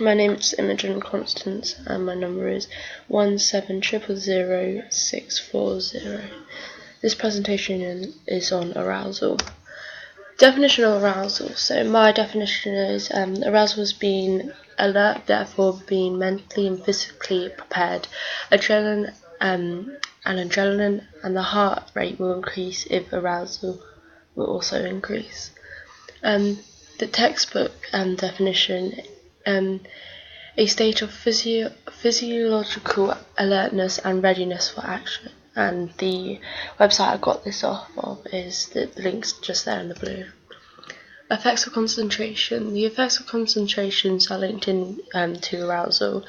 My name is Imogen Constance and my number is 170000640. This presentation is on arousal. Definition of arousal. So my definition is arousal is being alert, therefore being mentally and physically prepared. Adrenaline and the heart rate will increase if arousal will also increase. The textbook definition, a state of physiological alertness and readiness for action. And the website I got this off of is the links just there in the blue. Effects of concentration. The effects of concentrations are linked in to arousal.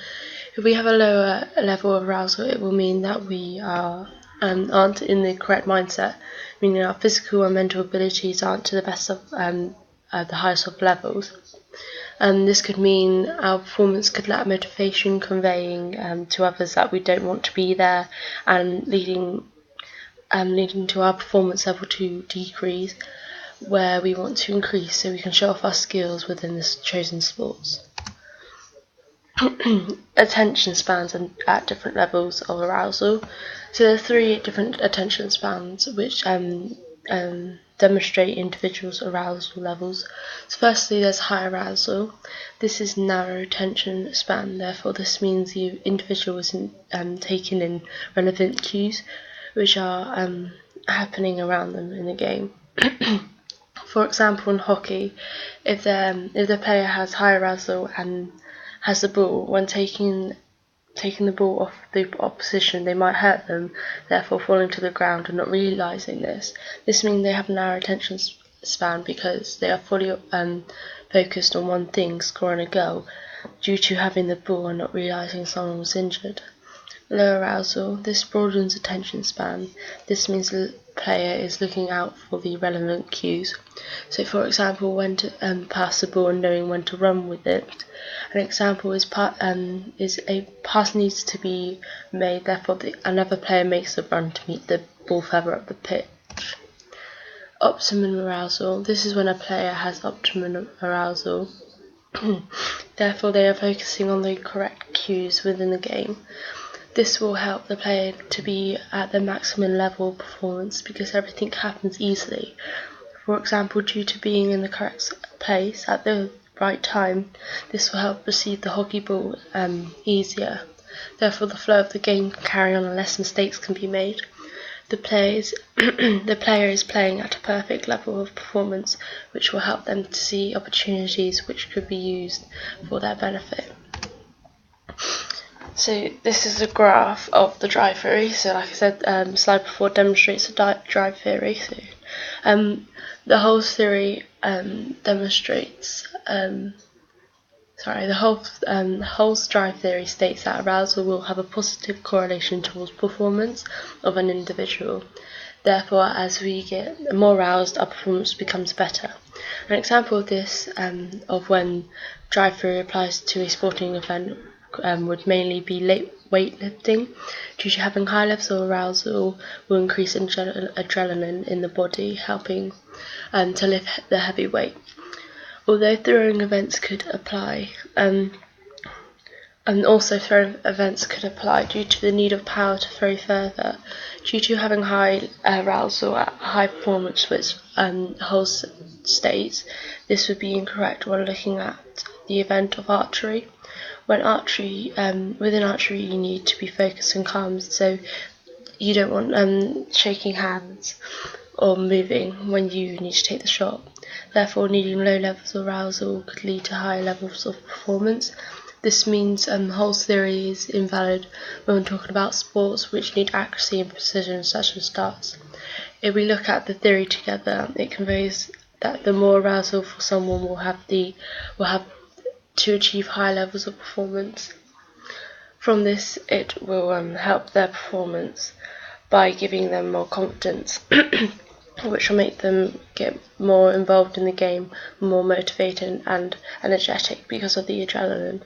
If we have a lower level of arousal, it will mean that we aren't in the correct mindset, meaning our physical and mental abilities aren't to the best of the highest of levels. This could mean our performance could lack motivation, conveying to others that we don't want to be there, and leading to our performance level to decrease, where we want to increase so we can show off our skills within the chosen sports. Attention spans at different levels of arousal. So there are 3 different attention spans which demonstrate individuals' arousal levels. So firstly, there's high arousal. This is narrow attention span, therefore this means the individual isn't taking in relevant cues which are happening around them in the game. For example, in hockey, if the player has high arousal and has the ball, when taking the ball off the opposition, they might hurt them, therefore falling to the ground and not realising this. This means they have a narrow attention span because they are fully focused on one thing, scoring a goal, due to having the ball and not realising someone was injured. Low arousal. This broadens attention span. This means the player is looking out for the relevant cues. So, for example, when to pass the ball and knowing when to run with it. An example is a pass needs to be made, therefore another player makes a run to meet the ball further up the pitch. Optimum arousal. This is when a player has optimum arousal. Therefore, they are focusing on the correct cues within the game. This will help the player to be at the maximum level of performance because everything happens easily. For example, due to being in the correct place at the right time, this will help receive the hockey ball easier. Therefore, the flow of the game can carry on and less mistakes can be made. The player is playing at a perfect level of performance, which will help them to see opportunities which could be used for their benefit. So this is a graph of the drive theory. So like I said, slide before demonstrates the drive theory. So the whole theory demonstrates. The whole drive theory states that arousal will have a positive correlation towards performance of an individual. Therefore, as we get more aroused, our performance becomes better. An example of this, of when drive theory applies to a sporting event, would mainly be weightlifting. Due to having high levels of arousal will increase adrenaline in the body, helping to lift the heavy weight. Although throwing events could apply, and also throwing events could apply due to the need of power to throw further. Due to having high arousal at high performance, which holds states, this would be incorrect when looking at the event of archery. Within archery, you need to be focused and calm, so you don't want shaking hands or moving when you need to take the shot. Therefore, needing low levels of arousal could lead to high levels of performance. This means Hull's theory is invalid when we're talking about sports which need accuracy and precision, such as darts. If we look at the theory together, it conveys that the more arousal for someone will have to achieve high levels of performance. From this, it will help their performance by giving them more confidence, which will make them get more involved in the game, more motivated and energetic because of the adrenaline.